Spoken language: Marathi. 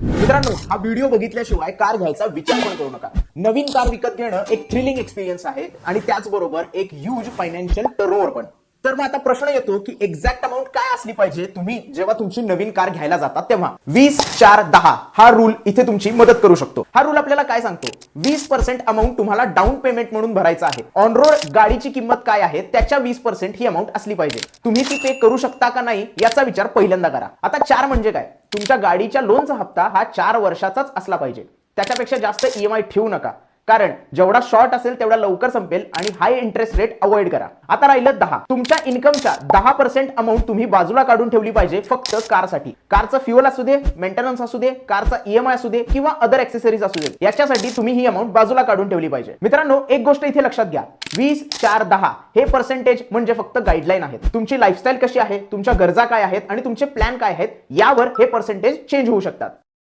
मित्रांनो, हा व्हिडिओ बघितल्याशिवाय कार घ्यायचा विचार पण करू नका. नवीन कार विकत घेणं एक थ्रिलिंग एक्सपिरियन्स आहे आणि त्याचबरोबर एक ह्यूज फायनान्शियल टर्नओव्हर पण. तर मग आता प्रश्न येतो की एक्झॅक्ट अमाऊंट काय असली पाहिजे तुम्ही जेव्हा तुमची नवीन कार घ्यायला जाता तेव्हा. 20-4-10 हा रूल इथे तुमची मदत करू शकतो. हा रूल आपल्याला काय सांगतो, 20% अमाऊंट तुम्हाला डाऊन पेमेंट म्हणून भरायचा आहे. ऑन रोड गाडीची किंमत काय आहे त्याच्या 20% ही अमाऊंट असली पाहिजे. तुम्ही ती पे करू शकता का नाही याचा विचार पहिल्यांदा करा. आता 4 म्हणजे काय, तुमच्या गाडीच्या लोनचा हप्ता हा 4 वर्षाचाच असला पाहिजे. त्याच्यापेक्षा जास्त ईएमआय ठेवू नका, कारण जेवढा शॉर्ट असेल तेवढा लवकर संपेल आणि हाय इंटरेस्ट रेट अवॉइड करा. आता राहिलं 10. तुमच्या इन्कमच्या 10% अमाऊंट तुम्ही बाजूला काढून ठेवली पाहिजे फक्त कारसाठी. कारचं फ्युअल असू दे, मेंटेनन्स असू दे, कारचा ईएमआय असू दे किंवा अदर एक्सेसरीज असू दे, याच्यासाठी तुम्ही ही अमाऊंट बाजूला काढून ठेवली पाहिजे. मित्रांनो, एक गोष्ट इथे लक्षात घ्या, 20-4-10 हे पर्सेंटेज म्हणजे फक्त गाईडलाईन आहेत. तुमची लाईफस्टाईल कशी आहे, तुमच्या गरजा काय आहेत आणि तुमचे प्लॅन काय आहेत यावर हे पर्सेंटेज चेंज होऊ शकतात.